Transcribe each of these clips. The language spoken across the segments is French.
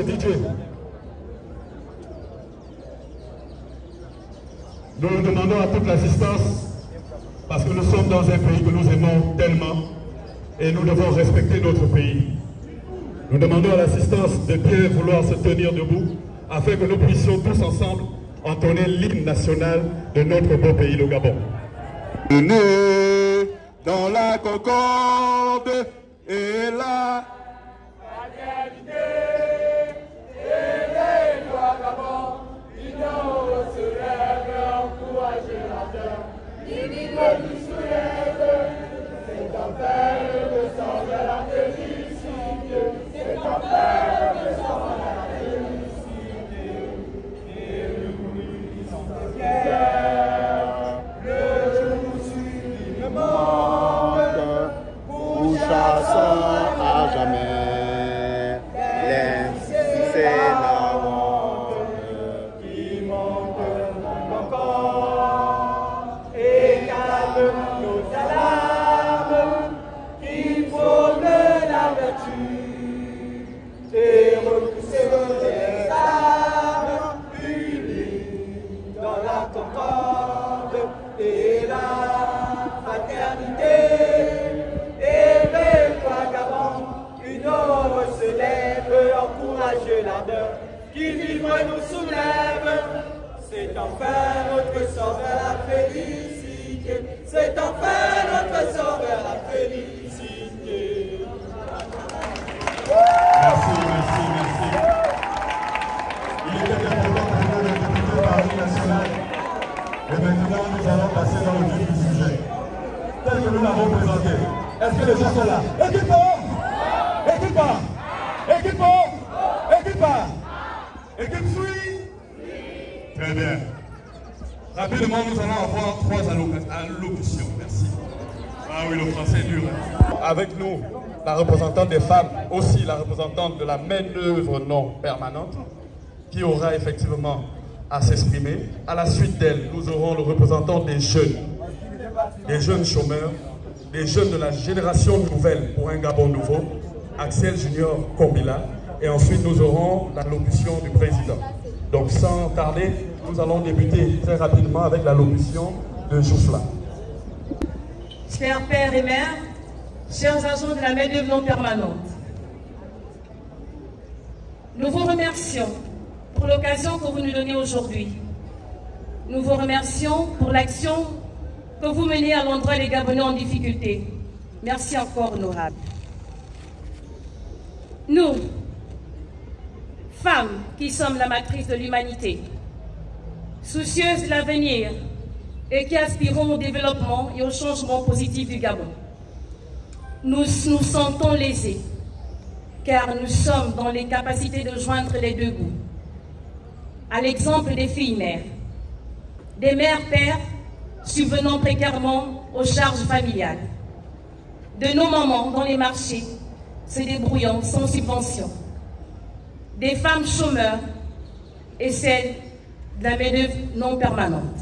DJ. Nous demandons à toute l'assistance, parce que nous sommes dans un pays que nous aimons tellement et nous devons respecter notre pays. Nous demandons à l'assistance de bien vouloir se tenir debout afin que nous puissions tous ensemble entonner l'hymne national de notre beau pays, le Gabon. Né dans la concorde et la fraternité. À jamais, c'est la honte qui manque encore et calme nos alarmes qui prônent la vertu et repousser les armes unies dans la concorde et la fraternité. Une ombre se lève, encourage l'ardeur qui vivre nous soulève. C'est enfin notre sort vers la félicité. C'est enfin notre sort vers la félicité. Merci. Il était important pour nous de débuter par l'hymne national. Et maintenant, nous allons passer dans le vif du sujet. Tel que nous l'avons présenté. Est-ce que les gens sont là? Équipe suit. Très bien. Rapidement, nous allons avoir 3 allocutions. Merci. Ah oui, le français est dur. Avec nous, la représentante des femmes, aussi la représentante de la main-d'œuvre non permanente, qui aura effectivement à s'exprimer. À la suite d'elle, nous aurons le représentant des jeunes chômeurs, des jeunes de la génération nouvelle pour un Gabon nouveau, Axel Junior Kombila. Et ensuite, nous aurons l'allocution du président. Donc, sans tarder, nous allons débuter très rapidement avec l'allocution de Joufla. Chers pères et mères, chers agents de la main-d'œuvre non permanente, nous vous remercions pour l'occasion que vous nous donnez aujourd'hui. Nous vous remercions pour l'action que vous menez à l'endroit des Gabonais en difficulté. Merci encore, honorable. Nous, femmes qui sommes la matrice de l'humanité, soucieuses de l'avenir et qui aspirons au développement et au changement positif du Gabon, nous nous sentons lésés, car nous sommes dans les capacités de joindre les deux bouts. À l'exemple des filles-mères, des mères-pères subvenant précairement aux charges familiales, de nos mamans dans les marchés se débrouillant sans subvention, des femmes chômeurs et celles de la main-d'œuvre non permanente.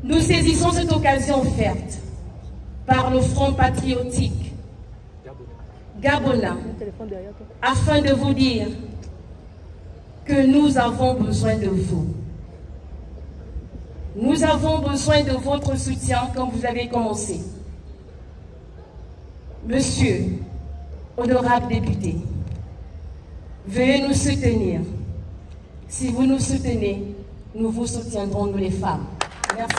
Nous saisissons cette occasion offerte par le Front patriotique gabonais afin de vous dire que nous avons besoin de vous. Nous avons besoin de votre soutien comme vous avez commencé. Monsieur, honorable député, veuillez nous soutenir. Si vous nous soutenez, nous vous soutiendrons, nous les femmes. Merci.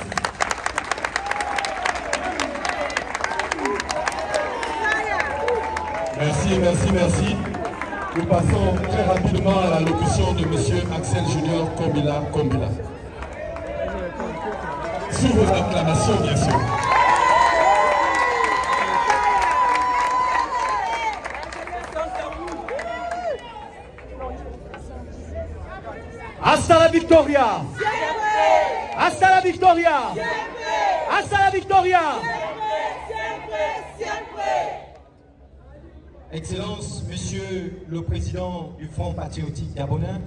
Merci. Nous passons très rapidement à l'allocution de M. Axel Junior Kombila. Sous vos acclamations, bien sûr. Hasta la victoria! Hasta la victoria! Hasta la victoria! Excellence, Monsieur le Président du Front patriotique gabonais,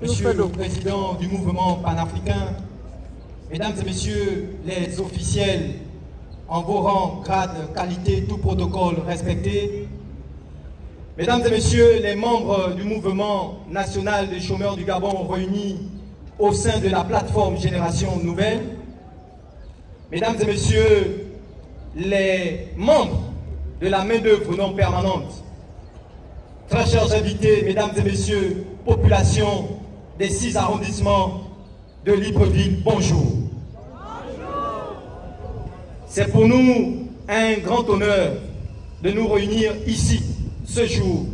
Monsieur le Président du mouvement panafricain, Mesdames et Messieurs les officiels, en vos rangs, grades, qualités, tout protocole respecté, Mesdames et Messieurs les membres du mouvement national des chômeurs du Gabon réunis au sein de la plateforme Génération Nouvelle, Mesdames et Messieurs les membres de la main-d'œuvre non permanente, très chers invités, Mesdames et Messieurs, population des 6 arrondissements de Libreville, bonjour. C'est pour nous un grand honneur de nous réunir ici, ce jour,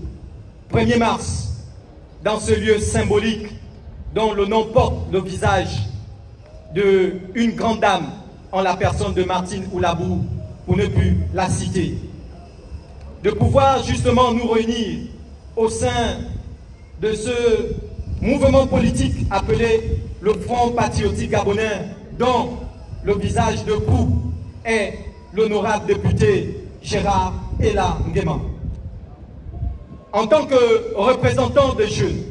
1er mars, dans ce lieu symbolique dont le nom porte le visage d'une grande dame en la personne de Martine Oulabou, pour ne plus la citer. De pouvoir justement nous réunir au sein de ce mouvement politique appelé le Front Patriotique Gabonais, dont le visage de proue est l'honorable député Gérard Ella Nguema. En tant que représentant des jeunes,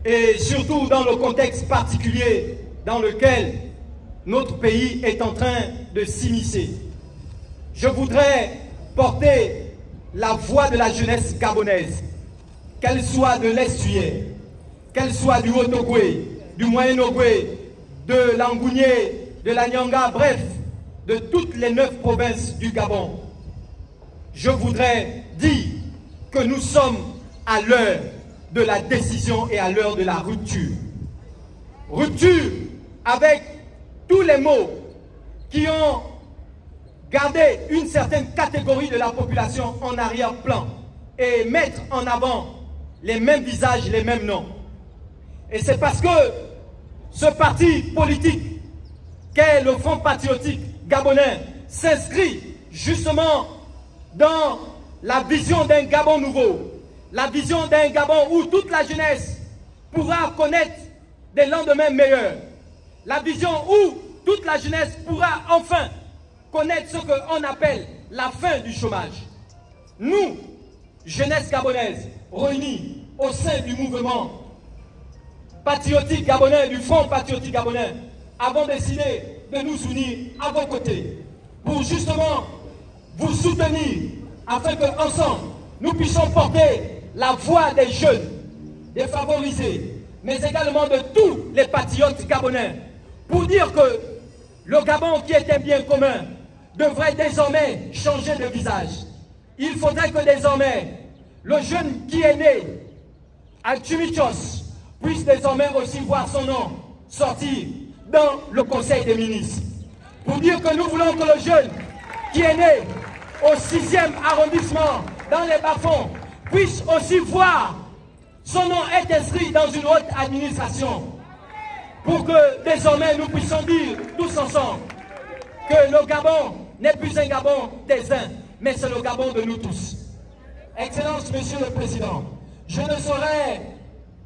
et surtout dans le contexte particulier dans lequel notre pays est en train de s'immiscer, je voudrais porter la voix de la jeunesse gabonaise, qu'elle soit de l'Estuaire, qu'elle soit du Haut-Ogoué, du Moyen-Ogoué, de l'Angounié, de la Nyanga, bref, de toutes les 9 provinces du Gabon. Je voudrais dire que nous sommes à l'heure de la décision et à l'heure de la rupture. Rupture avec tous les mots qui ont gardé une certaine catégorie de la population en arrière-plan et mettre en avant les mêmes visages, les mêmes noms. Et c'est parce que ce parti politique qu'est le Front Patriotique Gabonais s'inscrit justement dans la vision d'un Gabon nouveau, la vision d'un Gabon où toute la jeunesse pourra connaître des lendemains meilleurs, la vision où toute la jeunesse pourra enfin connaître ce qu'on appelle la fin du chômage. Nous, jeunesse gabonaise, réunis au sein du mouvement patriotique gabonais, du Front Patriotique Gabonais, avons décidé de nous unir à vos côtés pour justement vous soutenir afin qu'ensemble nous puissions porter la voix des jeunes, des favorisés, mais également de tous les patriotes gabonais pour dire que le Gabon, qui est un bien commun, devrait désormais changer de visage. Il faudrait que désormais le jeune qui est né à Tchimichos puisse désormais aussi voir son nom sortir dans le Conseil des ministres. Pour dire que nous voulons que le jeune qui est né au 6e arrondissement, dans les bas-fonds, puisse aussi voir son nom être inscrit dans une haute administration. Pour que désormais nous puissions dire tous ensemble que le Gabon n'est plus un Gabon des uns, mais c'est le Gabon de nous tous. Excellence, Monsieur le Président, je ne saurais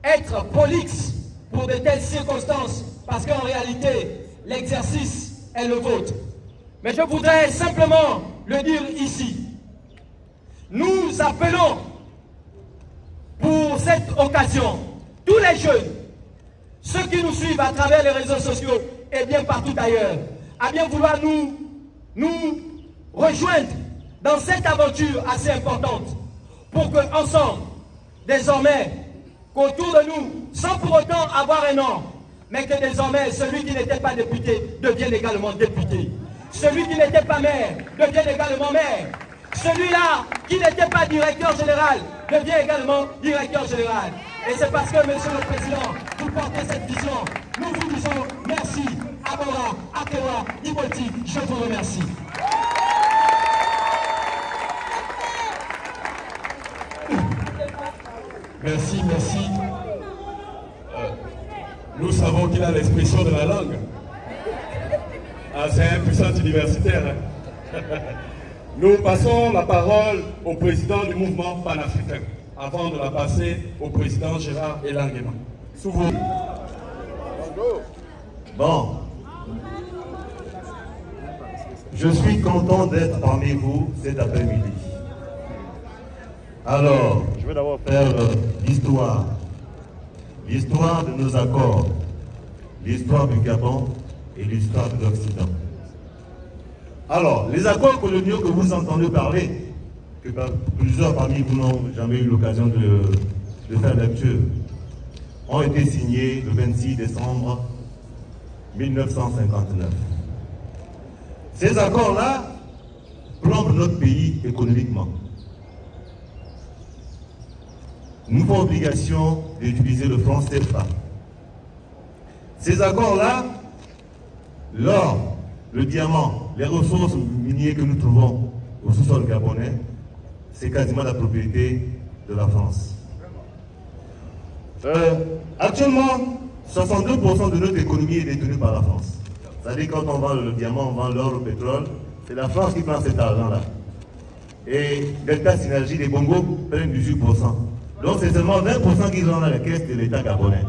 être prolixe pour de telles circonstances, parce qu'en réalité, l'exercice est le vôtre. Mais je voudrais simplement le dire ici. Nous appelons pour cette occasion tous les jeunes, ceux qui nous suivent à travers les réseaux sociaux et bien partout ailleurs, à bien vouloir nous rejoindre dans cette aventure assez importante pour qu'ensemble, désormais, qu'autour de nous, sans pour autant avoir un nom, mais que désormais, celui qui n'était pas député devienne également député. Celui qui n'était pas maire devienne également maire. Celui-là qui n'était pas directeur général devient également directeur général. Et c'est parce que, Monsieur le Président, vous portez cette vision. Nous vous disons merci. Abora, Akewa, Iboti, je vous remercie. Merci, merci. Nous savons qu'il a l'expression de la langue. Ah, c'est un puissant universitaire. Hein. Nous passons la parole au président du mouvement panafricain, avant de la passer au président Gérard Ella Nguema. Sous vous. Bon. Je suis content d'être parmi vous cet après-midi. Alors, je vais d'abord faire l'histoire. l'histoire de nos accords, l'histoire du Gabon et l'histoire de l'Occident. Alors, les accords coloniaux que vous entendez parler, que plusieurs parmi vous n'ont jamais eu l'occasion de faire lecture, ont été signés le 26 décembre 1959. Ces accords-là plombent notre pays économiquement. Nous avons obligation d'utiliser le franc CFA. Ces accords-là, l'or, le diamant, les ressources minières que nous trouvons au sous-sol gabonais, c'est quasiment la propriété de la France. Actuellement, 62% de notre économie est détenue par la France. C'est-à-dire quand on vend le diamant, on vend l'or, le pétrole, c'est la France qui prend cet argent-là. Et l'État Synergie des Bongo prennent 18%. Donc c'est seulement 20% qui sont dans la caisse de l'État gabonais.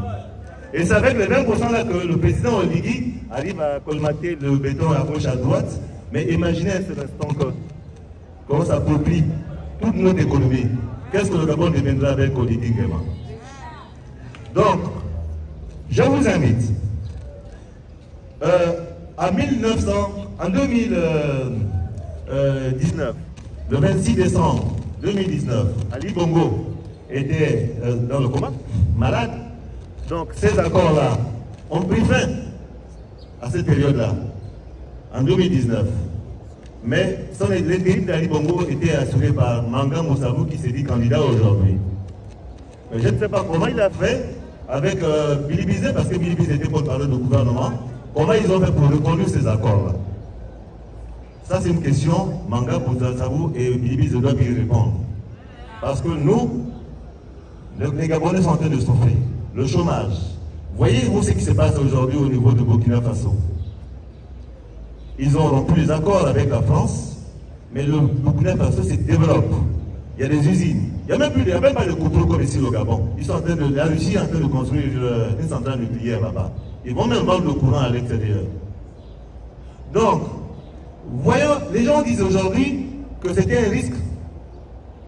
Et c'est avec les 20% là que le président Oligui arrive à colmater le béton à gauche, à droite. Mais imaginez un seul instant qu'on s'approprie toute notre économie. Qu'est-ce que le Gabon deviendra avec Oligui Nguema? Donc, je vous invite, en 2019, le 26 décembre 2019, Ali Bongo était dans le coma, malade. Donc ces accords-là ont pris fin à cette période-là, en 2019. Mais l'intérim d'Ali Bongo était assuré par Manga Moussabou qui s'est dit candidat aujourd'hui. Je ne sais pas comment il a fait avec Billy Bizet, parce que Billy Bizet était porte-parole du gouvernement. Comment ils ont fait pour reconduire ces accords-là? Ça, c'est une question, Manga Moussabou et Billy Bizet doivent y répondre. Parce que nous, les Gabonais sont en train de souffrir. Le chômage. Voyez-vous ce qui se passe aujourd'hui au niveau de Burkina Faso? Ils ont rompu les accords avec la France, mais le Burkina Faso se développe. Il y a des usines. Il n'y a même pas de couteau comme ici au Gabon. La Russie est en train de construire une centrale nucléaire là-bas. Ils vont même vendre le courant à l'extérieur. Donc, voyons, les gens disent aujourd'hui que c'était un risque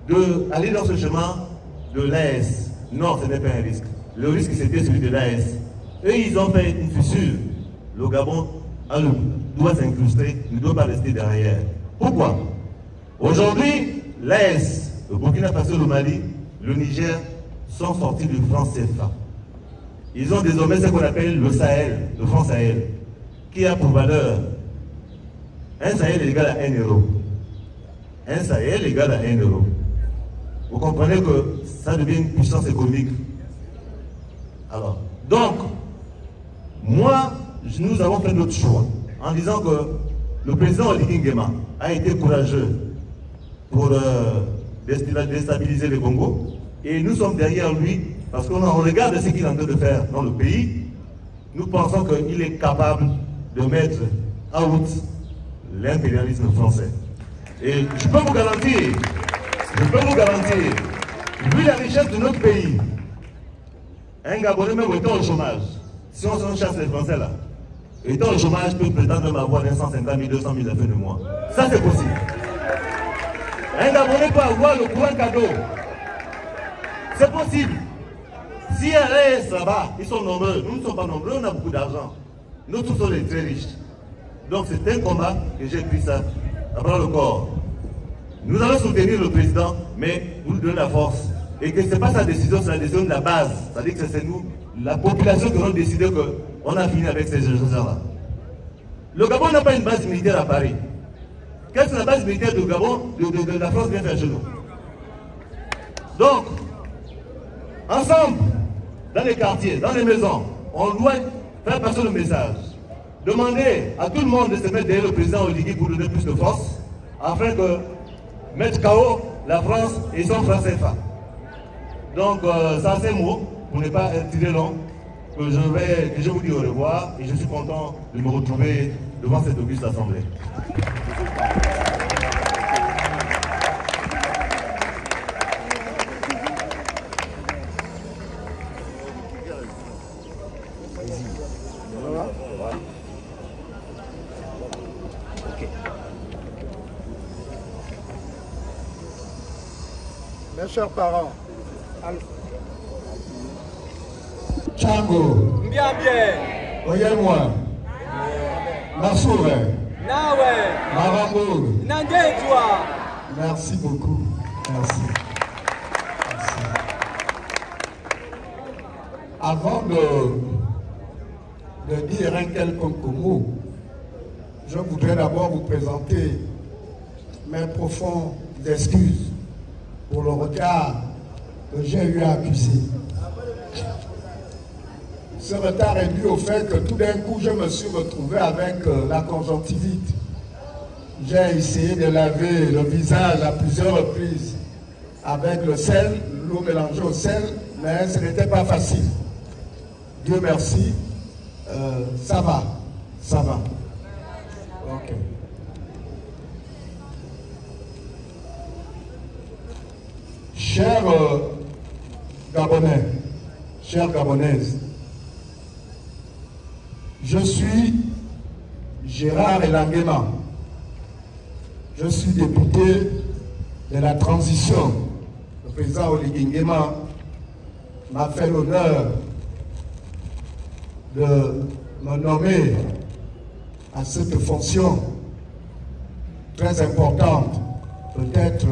d'aller dans ce chemin de l'AS. Non, ce n'est pas un risque. Le risque, c'était celui de l'AS. Eux, ils ont fait une fissure. Le Gabon doit s'incruster, ne doit pas rester derrière. Pourquoi? Aujourd'hui, l'AS, le Burkina Faso, le Mali, le Niger sont sortis du franc CFA. Ils ont désormais ce qu'on appelle le Sahel, le franc Sahel, qui a pour valeur un Sahel égal à 1 euro. Un Sahel égal à 1 euro. Vous comprenez que ça devient une puissance économique. Alors, donc, nous avons fait notre choix en disant que le président Oligui Nguema a été courageux pour déstabiliser les Congo et nous sommes derrière lui parce qu'on regarde ce qu'il est en train de faire dans le pays. Nous pensons qu'il est capable de mettre en route l'impérialisme français. Et je peux vous garantir, vu la richesse de notre pays, un Gabonais même étant au chômage, si on chasse les Français là, étant au chômage peut prétendre avoir 150 000, 200 000 à la fin du mois. Ça c'est possible. Un Gabonais peut avoir le courant cadeau. C'est possible. Si il reste là-bas, ils sont nombreux. Nous ne sommes pas nombreux, on a beaucoup d'argent. Nous tous sommes les très riches. Donc c'est un combat que j'ai pris ça à bras le corps. Nous allons soutenir le président, mais vous lui donnez la force. Et que ce n'est pas sa décision, c'est la décision de la base. C'est-à-dire que c'est nous, la population, qui avons décidé qu'on a fini avec ces gens-là. Le Gabon n'a pas une base militaire à Paris. Qu'est-ce que la base militaire du Gabon, de la France vient faire chez nous? Donc, ensemble, dans les quartiers, dans les maisons, on doit faire passer le message. Demander à tout le monde de se mettre derrière le président Oligui pour donner plus de force, afin de mettre KO la France et son franc CFA. Donc, ça c'est mots, pour ne pas tirer long, que je vous dis au revoir et je suis content de me retrouver devant cette auguste assemblée. Mes chers parents, Chango. Bien. Oyemwa. Massoure. Nawe. Marambour. Nangejwa. Merci beaucoup. Merci. Avant de dire un quelconque mot, je voudrais d'abord vous présenter mes profondes excuses pour le retard que j'ai eu à accuser. Ce retard est dû au fait que tout d'un coup, je me suis retrouvé avec la conjonctivite. J'ai essayé de laver le visage à plusieurs reprises avec le sel, l'eau mélangée au sel, mais ce n'était pas facile. Dieu merci, ça va. Ok. Chers Gabonais, chères Gabonaises, je suis Gérard Elangema. Je suis député de la transition. Le président Oligui Nguema m'a fait l'honneur de me nommer à cette fonction très importante. Peut-être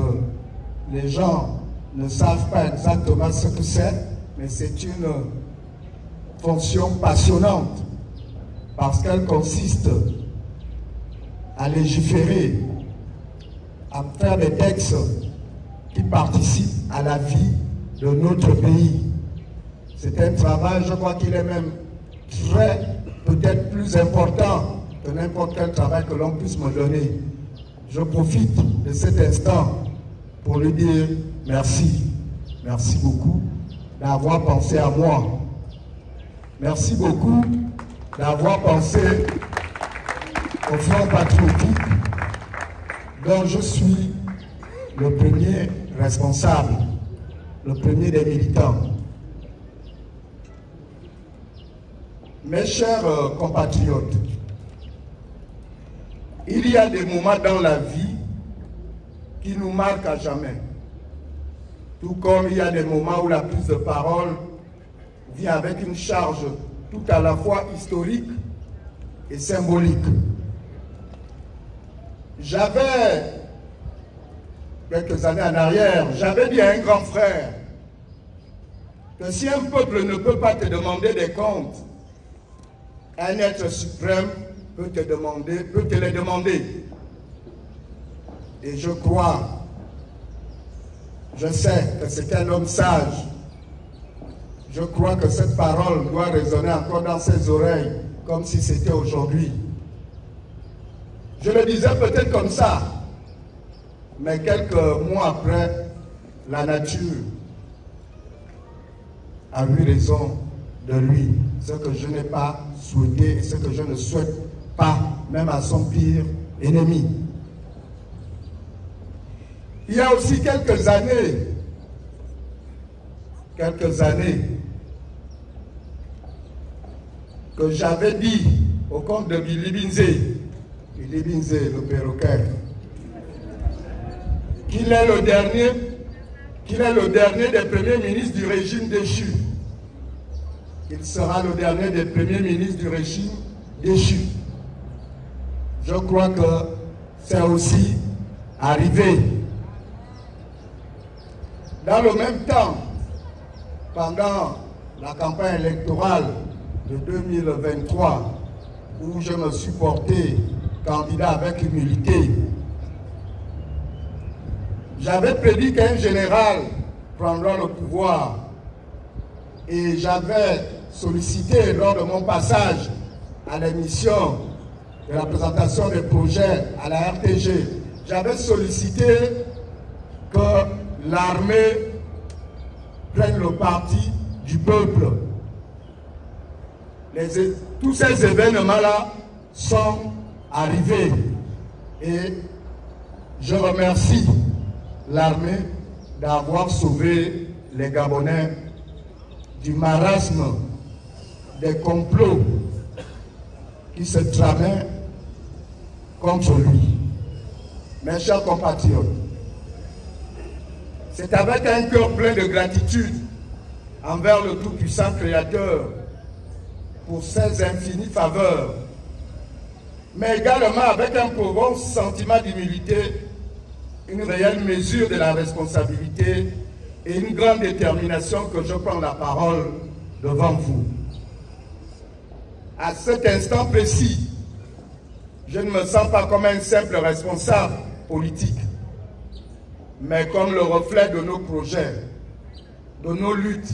les gens ne savent pas exactement ce que c'est, mais c'est une fonction passionnante parce qu'elle consiste à légiférer, à faire des textes qui participent à la vie de notre pays. C'est un travail, je crois qu'il est même peut-être plus important que n'importe quel travail que l'on puisse me donner. Je profite de cet instant pour lui dire merci. Merci beaucoup d'avoir pensé à moi. Merci beaucoup d'avoir pensé au Front patriotique dont je suis le premier responsable, le premier des militants. Mes chers compatriotes, il y a des moments dans la vie qui nous marquent à jamais. Tout comme il y a des moments où la prise de parole vient avec une charge tout à la fois historique et symbolique. J'avais, quelques années en arrière, j'avais dit à un grand frère que si un peuple ne peut pas te demander des comptes, un être suprême peut te les demander. Et je crois, je sais que c'est un homme sage. Je crois que cette parole doit résonner encore dans ses oreilles, comme si c'était aujourd'hui. Je le disais peut-être comme ça, mais quelques mois après, la nature a eu raison de lui, ce que je n'ai pas souhaité et ce que je ne souhaite pas, même à son pire ennemi. Il y a aussi quelques années, que j'avais dit au comte de Billy Binzé, le perroquet, qu'il est le dernier des premiers ministres du régime déchu. Il sera le dernier des premiers ministres du régime déchu. Je crois que c'est aussi arrivé. Dans le même temps, pendant la campagne électorale de 2023, où je me suis porté candidat avec humilité, j'avais prédit qu'un général prendra le pouvoir et j'avais sollicité lors de mon passage à l'émission de la présentation des projets à la RTG, j'avais sollicité que l'armée prenne le parti du peuple. Tous ces événements-là sont arrivés et je remercie l'armée d'avoir sauvé les Gabonais du marasme des complots qui se tramaient contre lui. Mes chers compatriotes, c'est avec un cœur plein de gratitude envers le tout-puissant Créateur pour ses infinies faveurs, mais également avec un profond sentiment d'humilité, une réelle mesure de la responsabilité et une grande détermination que je prends la parole devant vous. À cet instant précis, je ne me sens pas comme un simple responsable politique, mais comme le reflet de nos projets, de nos luttes,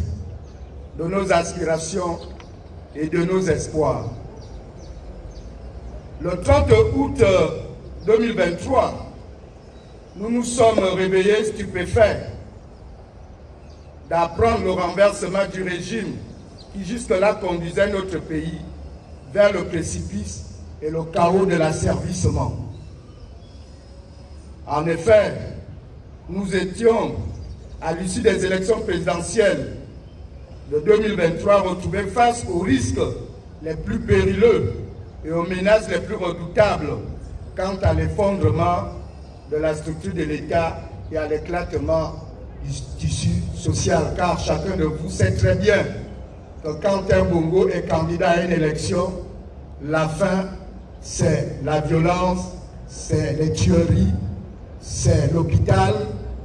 de nos aspirations et de nos espoirs. Le 30 août 2023, nous nous sommes réveillés stupéfaits d'apprendre le renversement du régime qui jusque-là conduisait notre pays vers le précipice et le chaos de l'asservissement. En effet, nous étions, à l'issue des élections présidentielles de 2023, retrouvés face aux risques les plus périlleux et aux menaces les plus redoutables quant à l'effondrement de la structure de l'État et à l'éclatement du tissu social. Car chacun de vous sait très bien que quand un Bongo est candidat à une élection, la fin, c'est la violence, c'est les tueries, c'est l'hôpital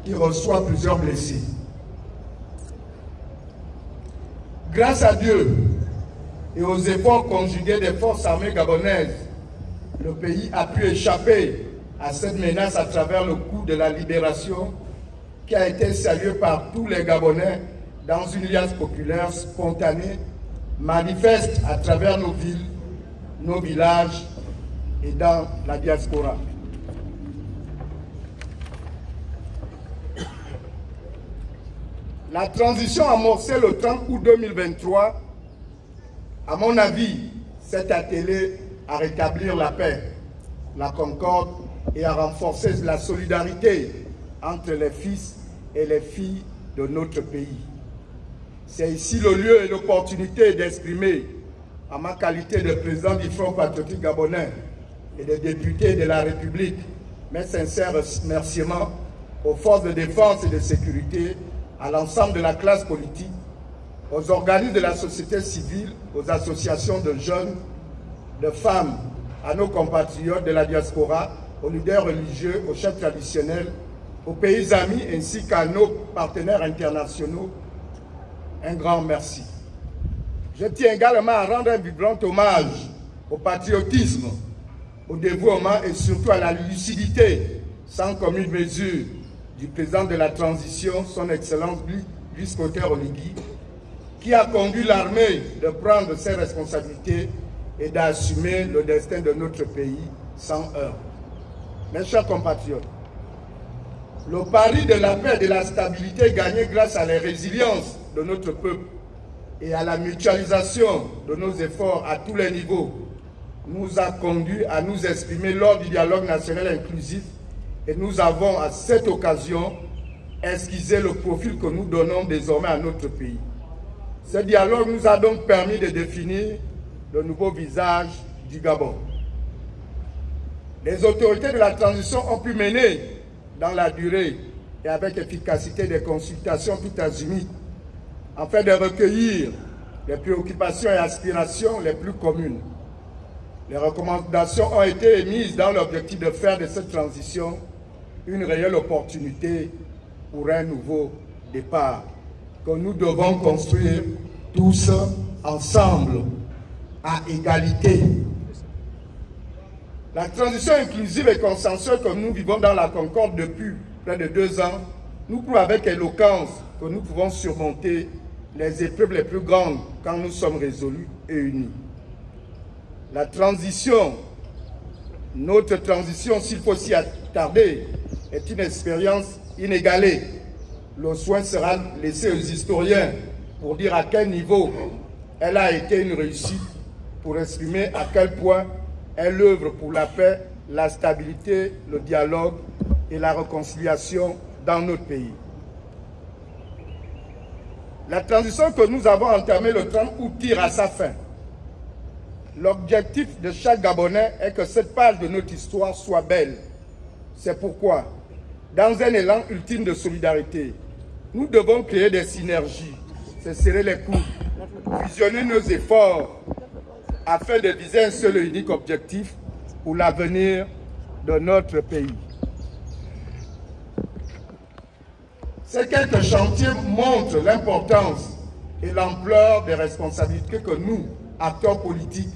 qui reçoit plusieurs blessés. Grâce à Dieu et aux efforts conjugués des forces armées gabonaises, le pays a pu échapper à cette menace à travers le coup de la libération qui a été salué par tous les Gabonais dans une liesse populaire spontanée, manifeste à travers nos villes, nos villages et dans la diaspora. La transition amorcée le 30 août 2023, à mon avis, s'est attelée à rétablir la paix, la concorde et à renforcer la solidarité entre les fils et les filles de notre pays. C'est ici le lieu et l'opportunité d'exprimer, en ma qualité de président du Front patriotique gabonais et de député de la République, mes sincères remerciements aux forces de défense et de sécurité, à l'ensemble de la classe politique, aux organismes de la société civile, aux associations de jeunes, de femmes, à nos compatriotes de la diaspora, aux leaders religieux, aux chefs traditionnels, aux pays amis ainsi qu'à nos partenaires internationaux. Un grand merci. Je tiens également à rendre un vibrant hommage au patriotisme, au dévouement et surtout à la lucidité sans commune mesure du président de la transition, son Excellence Brice Clotaire Oligui, qui a conduit l'armée de prendre ses responsabilités et d'assumer le destin de notre pays sans heurts. Mes chers compatriotes, le pari de la paix et de la stabilité gagné grâce à la résilience de notre peuple et à la mutualisation de nos efforts à tous les niveaux nous a conduit à nous exprimer lors du dialogue national inclusif et nous avons à cette occasion esquissé le profil que nous donnons désormais à notre pays. Ce dialogue nous a donc permis de définir le nouveau visage du Gabon. Les autorités de la transition ont pu mener dans la durée et avec efficacité des consultations tout azimuts afin de recueillir les préoccupations et aspirations les plus communes. Les recommandations ont été émises dans l'objectif de faire de cette transition une réelle opportunité pour un nouveau départ que nous devons construire tous ensemble à égalité. La transition inclusive et consensuelle que nous vivons dans la Concorde depuis près de 2 ans nous prouve avec éloquence que nous pouvons surmonter les épreuves les plus grandes quand nous sommes résolus et unis. La transition, notre transition, s'il faut s'y attarder, est une expérience inégalée. Le soin sera laissé aux historiens pour dire à quel niveau elle a été une réussite, pour exprimer à quel point elle œuvre pour la paix, la stabilité, le dialogue et la réconciliation dans notre pays. La transition que nous avons entamée le 30 août tire à sa fin. L'objectif de chaque Gabonais est que cette page de notre histoire soit belle. C'est pourquoi, dans un élan ultime de solidarité, nous devons créer des synergies, ce serait le coup. Fusionner nos efforts afin de viser un seul et unique objectif pour l'avenir de notre pays. Ces quelques chantiers montrent l'importance et l'ampleur des responsabilités que nous, acteurs politiques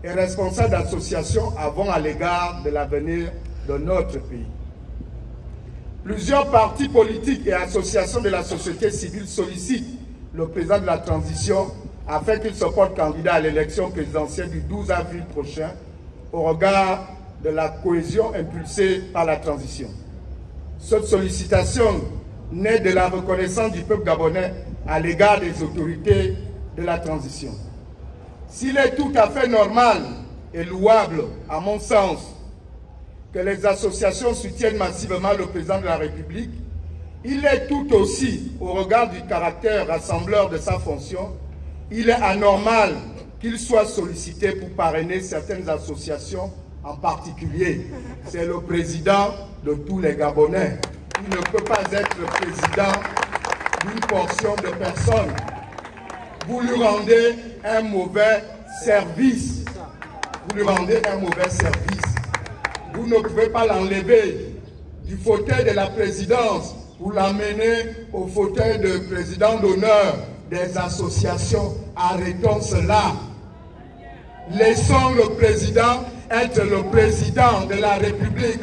et responsables d'associations, avons à l'égard de l'avenir de notre pays. Plusieurs partis politiques et associations de la société civile sollicitent le président de la transition afin qu'il se porte candidat à l'élection présidentielle du 12 avril prochain au regard de la cohésion impulsée par la transition. Cette sollicitation naît de la reconnaissance du peuple gabonais à l'égard des autorités de la transition. S'il est tout à fait normal et louable, à mon sens, que les associations soutiennent massivement le président de la République, il est tout aussi, au regard du caractère rassembleur de sa fonction, il est anormal qu'il soit sollicité pour parrainer certaines associations en particulier. C'est le président de tous les Gabonais. Il ne peut pas être le président d'une portion de personnes. Vous lui rendez un mauvais service. Vous lui rendez un mauvais service. Vous ne pouvez pas l'enlever du fauteuil de la présidence pour l'amener au fauteuil de président d'honneur des associations. Arrêtons cela. Laissons le président être le président de la République.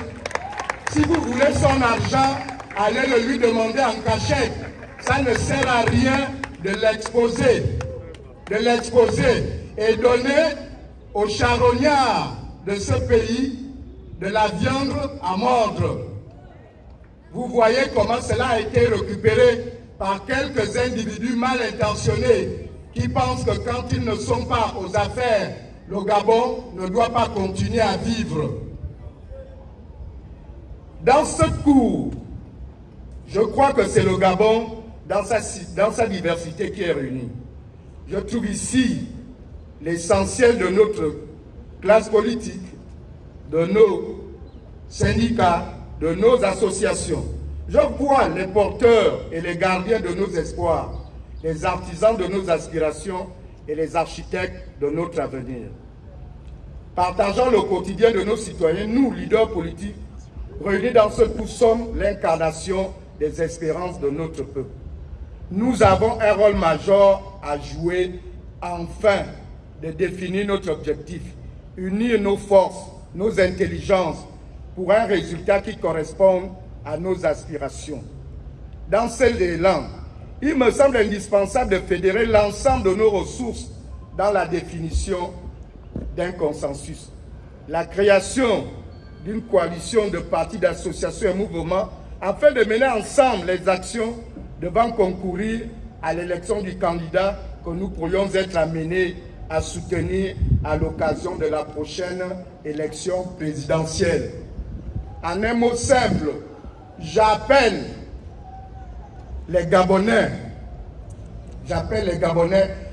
Si vous voulez son argent, allez le lui demander en cachette. Ça ne sert à rien de l'exposer. Et donner aux charognards de ce pays de la viande à mordre. Vous voyez comment cela a été récupéré par quelques individus mal intentionnés qui pensent que quand ils ne sont pas aux affaires, le Gabon ne doit pas continuer à vivre. Dans ce cours, je crois que c'est le Gabon dans sa diversité qui est réunie. Je trouve ici l'essentiel de notre classe politique, de nos syndicats, de nos associations. Je vois les porteurs et les gardiens de nos espoirs, les artisans de nos aspirations et les architectes de notre avenir. Partageant le quotidien de nos citoyens, nous, leaders politiques, réunis dans ce coup, sommes l'incarnation des espérances de notre peuple. Nous avons un rôle majeur à jouer afin de définir notre objectif, unir nos forces, nos intelligences pour un résultat qui corresponde à nos aspirations. Dans cet élan, il me semble indispensable de fédérer l'ensemble de nos ressources dans la définition d'un consensus. La création d'une coalition de partis, d'associations et mouvements afin de mener ensemble les actions devant concourir à l'élection du candidat que nous pourrions être amenés à soutenir à l'occasion de la prochaine élection présidentielle. En un mot simple, j'appelle les Gabonais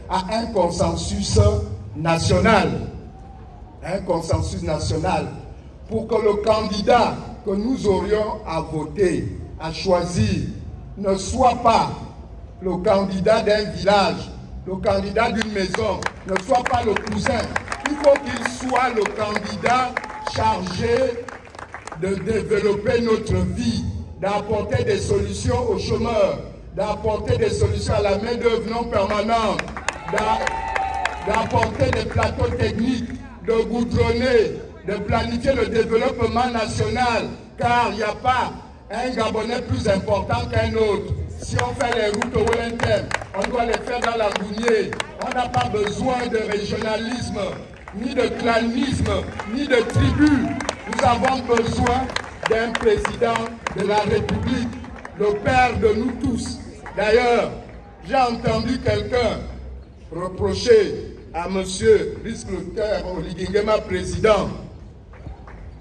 à un consensus national. Un consensus national pour que le candidat que nous aurions à voter, à choisir, ne soit pas le candidat d'un village, le candidat d'une maison, ne soit pas le cousin. Il faut qu'il soit le candidat chargé de développer notre vie, d'apporter des solutions aux chômeurs, d'apporter des solutions à la main-d'œuvre non permanente, d'apporter des plateaux techniques, de goudronner, de planifier le développement national, car il n'y a pas un Gabonais plus important qu'un autre. Si on fait les routes au Wellington, on doit les faire dans la Gounier. On n'a pas besoin de régionalisme, ni de clanisme, ni de tribu. Nous avons besoin d'un président de la République, le père de nous tous. D'ailleurs, j'ai entendu quelqu'un reprocher à M. Risk-Leclerc Oligingema, président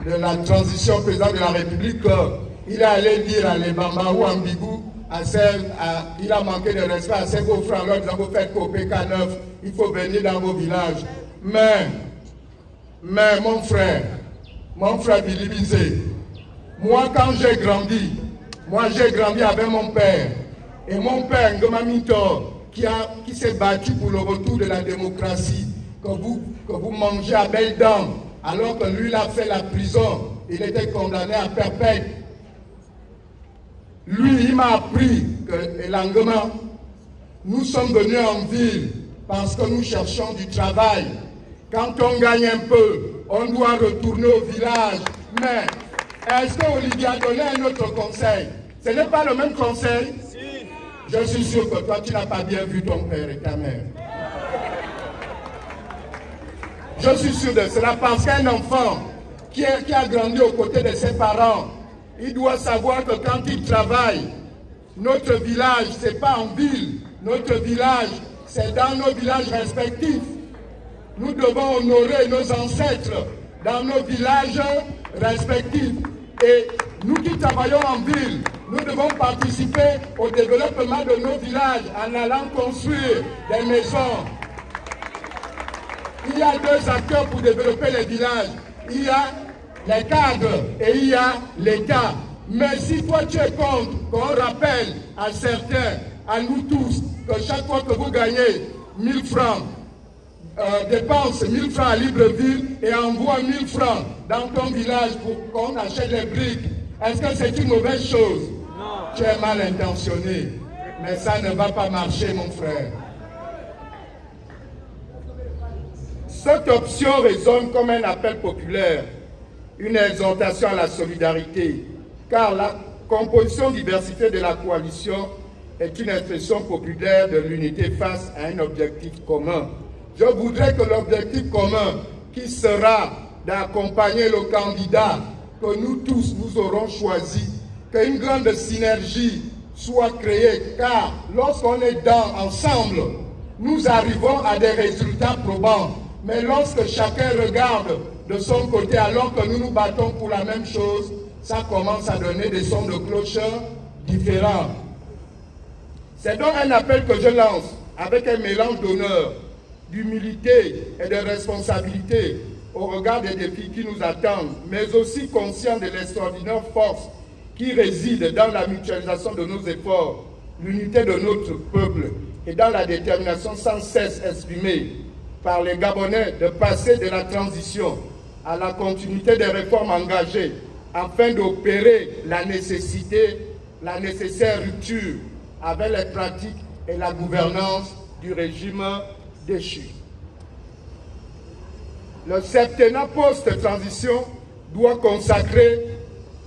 de la transition, président de la République, qu'il est allé dire à les Bamba ou Ambigou, il a manqué de respect à ses beaux-frères, alors qu'ils ont fait COPK 9, il faut venir dans vos villages. Mais mon frère Billy Bizé, moi quand j'ai grandi avec mon père, et mon père Ngoma Minto, qui s'est battu pour le retour de la démocratie, que vous mangez à belles dents, alors que lui, il a fait la prison, il était condamné à perpète. Lui, il m'a appris que Elangema, nous sommes venus en ville parce que nous cherchons du travail. Quand on gagne un peu, on doit retourner au village. Mais est-ce qu'Olivier a donné un autre conseil? Ce n'est pas le même conseil? Si. Je suis sûr que toi, tu n'as pas bien vu ton père et ta mère. Je suis sûr de cela parce qu'un enfant qui a grandi aux côtés de ses parents, il doit savoir que quand il travaille, notre village, ce n'est pas en ville, notre village, c'est dans nos villages respectifs. Nous devons honorer nos ancêtres dans nos villages respectifs. Et nous qui travaillons en ville, nous devons participer au développement de nos villages en allant construire des maisons. Il y a deux acteurs pour développer les villages. Il y a les cadres et il y a l'État. Mais si toi tu es contre, qu'on rappelle à certains, à nous tous, que chaque fois que vous gagnez 1000 francs, dépense 1000 francs à Libreville et envoie 1000 francs dans ton village pour qu'on achète les briques, est-ce que c'est une mauvaise chose? Non. Tu es mal intentionné. Mais ça ne va pas marcher, mon frère. Cette option résonne comme un appel populaire, une exhortation à la solidarité, car la composition diversité de la coalition est une expression populaire de l'unité face à un objectif commun. Je voudrais que l'objectif commun, qui sera d'accompagner le candidat que nous tous nous aurons choisi, qu'une grande synergie soit créée, car lorsqu'on est ensemble, nous arrivons à des résultats probants. Mais lorsque chacun regarde de son côté, alors que nous nous battons pour la même chose, ça commence à donner des sons de cloche différents. C'est donc un appel que je lance avec un mélange d'honneur, d'humilité et de responsabilité au regard des défis qui nous attendent, mais aussi conscient de l'extraordinaire force qui réside dans la mutualisation de nos efforts, l'unité de notre peuple et dans la détermination sans cesse exprimée par les Gabonais de passer de la transition à la continuité des réformes engagées afin d'opérer la nécessaire rupture avec les pratiques et la gouvernance du régime déchu. Le septennat post-transition doit consacrer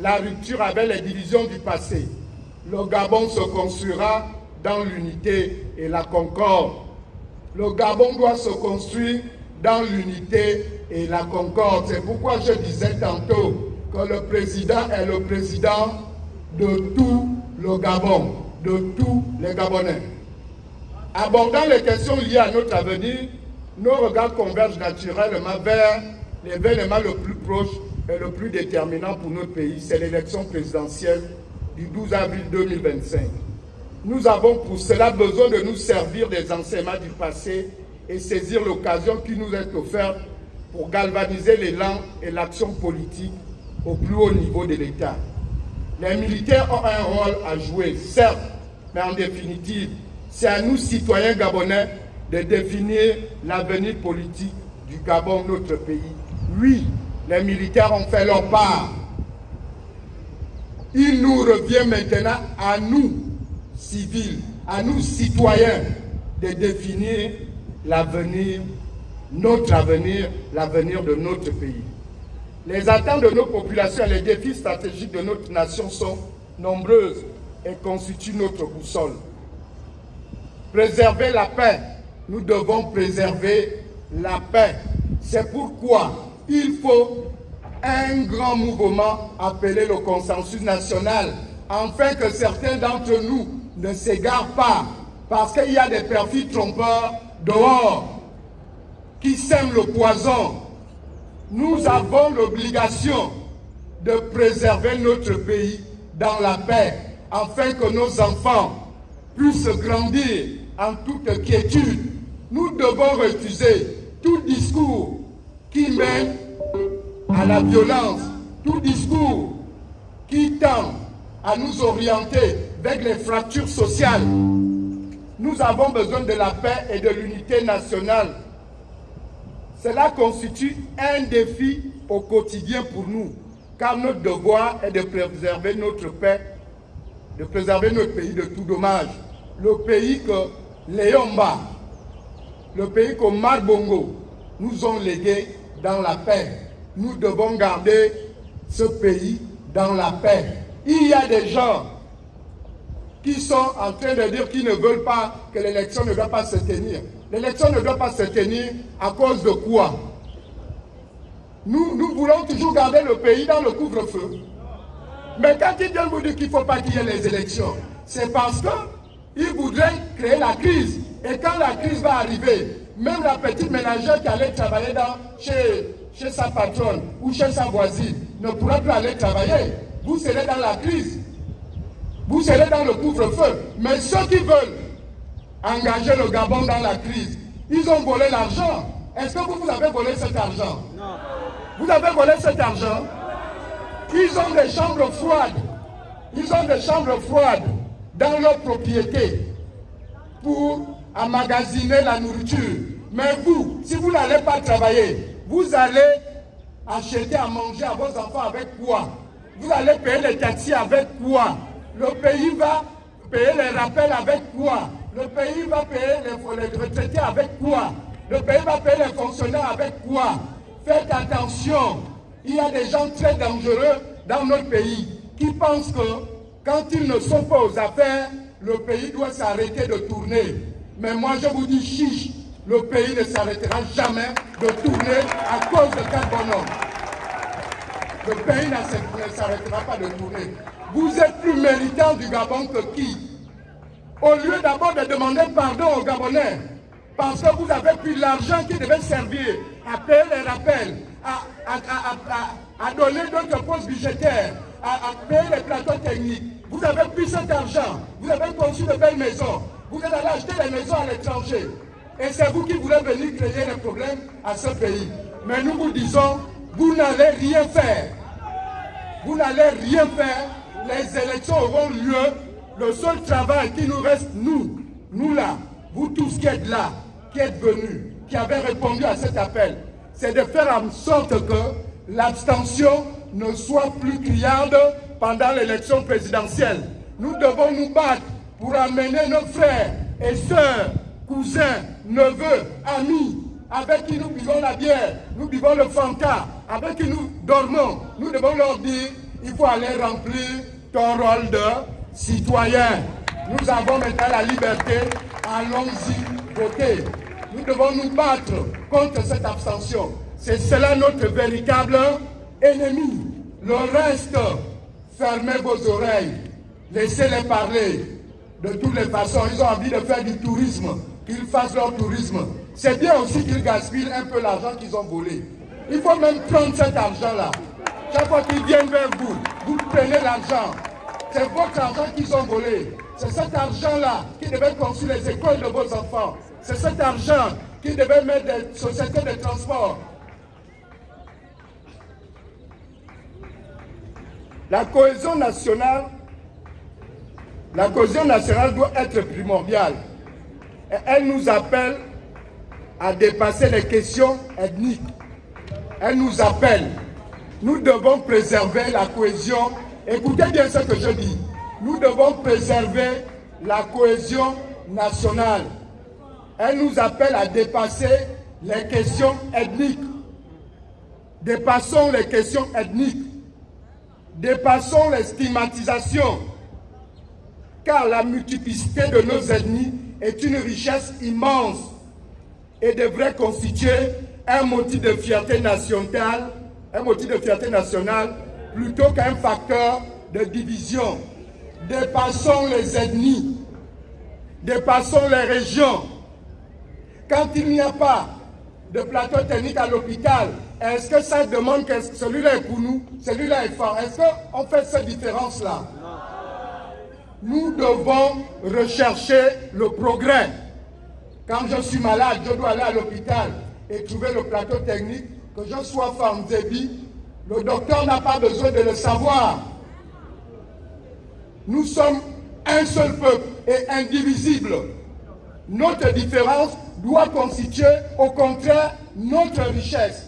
la rupture avec les divisions du passé. Le Gabon se construira dans l'unité et la concorde. Le Gabon doit se construire dans l'unité et la concorde. C'est pourquoi je disais tantôt que le président est le président de tout le Gabon, de tous les Gabonais. Abordant les questions liées à notre avenir, nos regards convergent naturellement vers l'événement le plus proche et le plus déterminant pour notre pays, c'est l'élection présidentielle du 12 avril 2025. Nous avons pour cela besoin de nous servir des enseignements du passé et saisir l'occasion qui nous est offerte pour galvaniser l'élan et l'action politique au plus haut niveau de l'État. Les militaires ont un rôle à jouer, certes, mais en définitive, c'est à nous, citoyens gabonais, de définir l'avenir politique du Gabon, notre pays. Oui, les militaires ont fait leur part. Il nous revient maintenant à nous, civils, à nous, citoyens, de définir l'avenir, notre avenir, l'avenir de notre pays. Les attentes de nos populations et les défis stratégiques de notre nation sont nombreuses et constituent notre boussole. Préserver la paix, nous devons préserver la paix. C'est pourquoi il faut un grand mouvement appelé le consensus national, afin que certains d'entre nous ne s'égarent pas, parce qu'il y a des perfides trompeurs dehors qui sèment le poison. Nous avons l'obligation de préserver notre pays dans la paix, afin que nos enfants puissent grandir en toute quiétude. Nous devons refuser tout discours qui mène à la violence, tout discours qui tend à nous orienter vers les fractures sociales. nous avons besoin de la paix et de l'unité nationale. Cela constitue un défi au quotidien pour nous, car notre devoir est de préserver notre paix, de préserver notre pays de tout dommage. Le pays que Léomba, le pays que Marbongo nous ont légué dans la paix. Nous devons garder ce pays dans la paix. Il y a des gens qui sont en train de dire qu'ils ne veulent pas que l'élection ne doit pas se tenir. L'élection ne doit pas se tenir à cause de quoi? Nous voulons toujours garder le pays dans le couvre-feu. Mais quand ils viennent vous dire qu'il ne faut pas qu'il y ait les élections, c'est parce qu'ils voudraient créer la crise. Et quand la crise va arriver, même la petite ménagère qui allait travailler chez sa patronne ou chez sa voisine ne pourra plus aller travailler. Vous serez dans la crise. Vous serez dans le couvre-feu. Mais ceux qui veulent engager le Gabon dans la crise, ils ont volé l'argent. Est-ce que vous avez volé cet argent? Non. Vous avez volé cet argent? Ils ont des chambres froides. Ils ont des chambres froides dans leur propriété pour emmagasiner la nourriture. Mais vous, si vous n'allez pas travailler, vous allez acheter à manger à vos enfants avec quoi? Vous allez payer les taxis avec quoi? Le pays va payer les rappels avec quoi? Le pays va payer les retraités avec quoi? Le pays va payer les fonctionnaires avec quoi? Faites attention. Il y a des gens très dangereux dans notre pays qui pensent que quand ils ne sont pas aux affaires, le pays doit s'arrêter de tourner. Mais moi je vous dis chiche, le pays ne s'arrêtera jamais de tourner à cause de quel bonhomme. Le pays ne s'arrêtera pas de tourner. Vous êtes plus méritant du Gabon que qui? Au lieu d'abord de demander pardon aux Gabonais, parce que vous avez pris l'argent qui devait servir à payer les rappels, à donner d'autres postes budgétaires, à payer les plateaux techniques. Vous avez pris cet argent, vous avez conçu de belles maisons, vous êtes allé acheter des maisons à l'étranger. Et c'est vous qui voulez venir créer des problèmes à ce pays. Mais nous vous disons, vous n'allez rien faire. Vous n'allez rien faire. Les élections auront lieu. Le seul travail qui nous reste, nous là, vous tous qui êtes là, qui êtes venus, qui avez répondu à cet appel, c'est de faire en sorte que l'abstention ne soit plus criarde pendant l'élection présidentielle. Nous devons nous battre pour amener nos frères et sœurs, cousins, neveux, amis, avec qui nous buvons la bière, nous buvons le Fanta, avec qui nous dormons. Nous devons leur dire, il faut aller remplir ton rôle de citoyen. Nous avons maintenant la liberté, allons-y, voter. Nous devons nous battre contre cette abstention. C'est cela notre véritable ennemi. Le reste, fermez vos oreilles, laissez-les parler. De toutes les façons, ils ont envie de faire du tourisme, qu'ils fassent leur tourisme. C'est bien aussi qu'ils gaspillent un peu l'argent qu'ils ont volé. Il faut même prendre cet argent-là. Chaque fois qu'ils viennent vers vous, vous prenez l'argent. C'est votre argent qu'ils ont volé. C'est cet argent-là qui devait construire les écoles de vos enfants. C'est cet argent qui devait mettre des sociétés de transport. La cohésion nationale doit être primordiale. Et elle nous appelle à dépasser les questions ethniques. Elle nous appelle. Nous devons préserver la cohésion. Écoutez bien ce que je dis. Nous devons préserver la cohésion nationale. Elle nous appelle à dépasser les questions ethniques. Dépassons les questions ethniques. Dépassons les stigmatisations. Car la multiplicité de nos ethnies est une richesse immense et devrait constituer un motif de fierté nationale, plutôt qu'un facteur de division. Dépassons les ethnies, dépassons les régions. Quand il n'y a pas de plateau technique à l'hôpital, est-ce que ça demande que celui-là est pour nous, celui-là est fort? Est-ce qu'on fait cette différence-là? Nous devons rechercher le progrès. Quand je suis malade, je dois aller à l'hôpital et trouver le plateau technique, que je sois femme Zébi, le docteur n'a pas besoin de le savoir. Nous sommes un seul peuple et indivisible. Notre différence doit constituer au contraire notre richesse.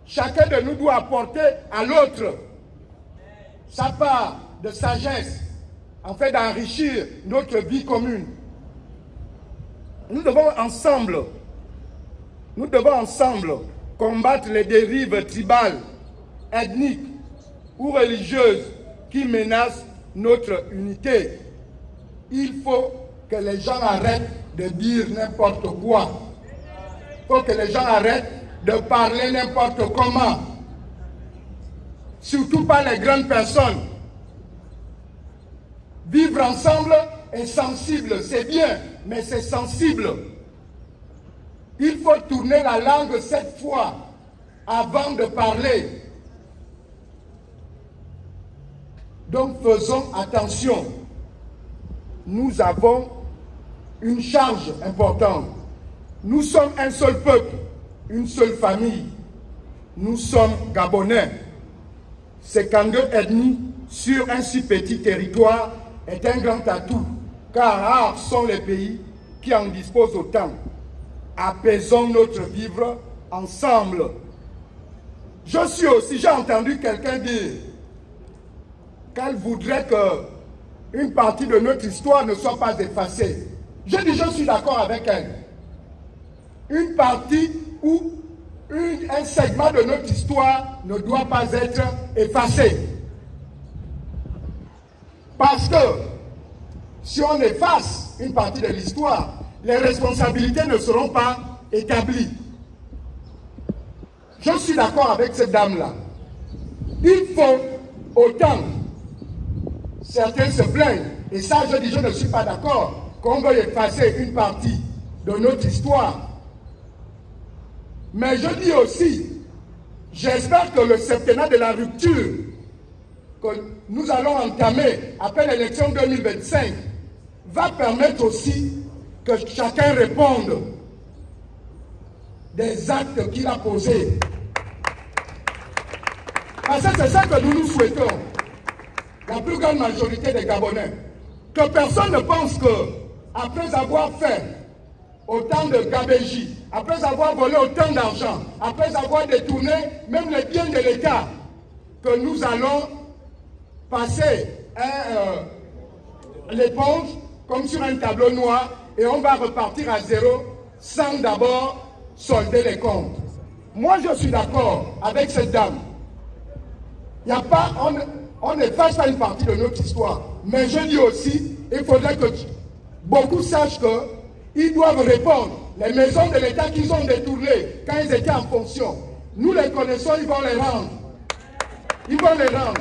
Chacun de nous doit apporter à l'autre sa part de sagesse afin d'enrichir notre vie commune. Nous devons ensemble combattre les dérives tribales, ethniques ou religieuses qui menacent notre unité. Il faut que les gens arrêtent de dire n'importe quoi. Il faut que les gens arrêtent de parler n'importe comment. Surtout pas les grandes personnes. Vivre ensemble est sensible, c'est bien, mais c'est sensible. Il faut tourner la langue 7 fois avant de parler. Donc faisons attention. Nous avons une charge importante. Nous sommes un seul peuple, une seule famille. Nous sommes Gabonais. 52 ethnies sur un si petit territoire est un grand atout, car rares sont les pays qui en disposent autant. Apaisons notre vivre ensemble. J'ai entendu quelqu'un dire qu'elle voudrait qu'une partie de notre histoire ne soit pas effacée. Je suis d'accord avec elle. Une partie ou un segment de notre histoire ne doit pas être effacé. Parce que si on efface une partie de l'histoire, les responsabilités ne seront pas établies. Je suis d'accord avec cette dame-là. Il faut autant. Certains se plaignent, et ça je ne suis pas d'accord, qu'on veuille effacer une partie de notre histoire. Mais je dis aussi, j'espère que le septennat de la rupture que nous allons entamer après l'élection 2025 va permettre aussi que chacun réponde des actes qu'il a posés. Parce que c'est ça que nous souhaitons, la plus grande majorité des Gabonais. Que personne ne pense que, après avoir fait autant de gabégie, après avoir volé autant d'argent, après avoir détourné même les biens de l'État, que nous allons passer l'éponge comme sur un tableau noir et on va repartir à zéro sans d'abord solder les comptes. Moi, je suis d'accord avec cette dame. Il n'y a pas, on n'efface pas une partie de notre histoire. Mais je dis aussi, il faudrait que beaucoup sachent qu'ils doivent répondre. Les maisons de l'État qu'ils ont détournées quand ils étaient en fonction, nous les connaissons, ils vont les rendre. Ils vont les rendre.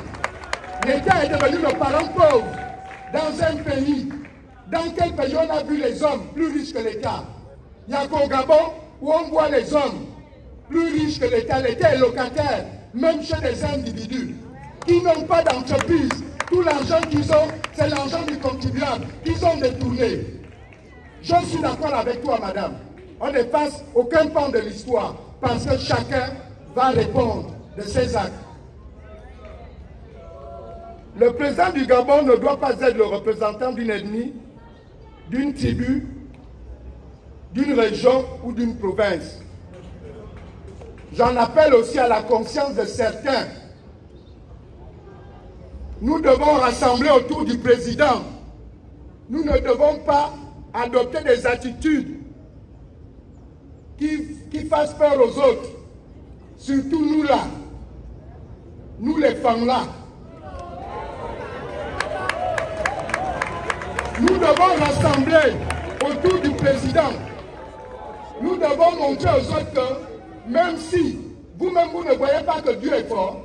L'État est devenu le parent pauvre dans un pays. Dans quel pays on a vu les hommes plus riches que l'État? Il n'y a qu'au Gabon où on voit les hommes plus riches que l'État. L'État est locataire, même chez des individus qui n'ont pas d'entreprise. Tout l'argent qu'ils ont, c'est l'argent du contribuable qu'ils ont détourné. Je suis d'accord avec toi, madame. On n'efface aucun pan de l'histoire parce que chacun va répondre de ses actes. Le président du Gabon ne doit pas être le représentant d'une ethnie, d'une tribu, d'une région ou d'une province. J'en appelle aussi à la conscience de certains. Nous devons rassembler autour du président. Nous ne devons pas adopter des attitudes qui fassent peur aux autres. Surtout nous là, nous les femmes là. Nous devons rassembler autour du président. Nous devons montrer aux autres que même si vous-même vous ne voyez pas que Dieu est fort,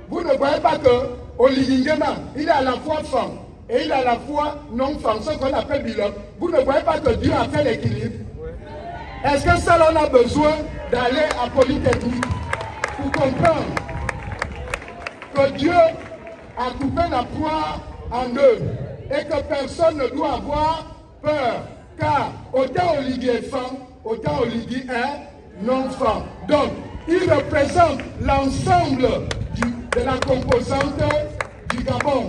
vous ne voyez pas que Olingema, il est à la fois femme et il est à la fois non-femme, ce qu'on appelle bilan. Vous ne voyez pas que Dieu a fait l'équilibre. Est-ce que ça, on a besoin d'aller à Polytechnique pour comprendre que Dieu a coupé la poire en deux et que personne ne doit avoir peur, car autant Oligui est femme, autant Oligui est non-femme. Donc, il représente l'ensemble de la composante du Gabon.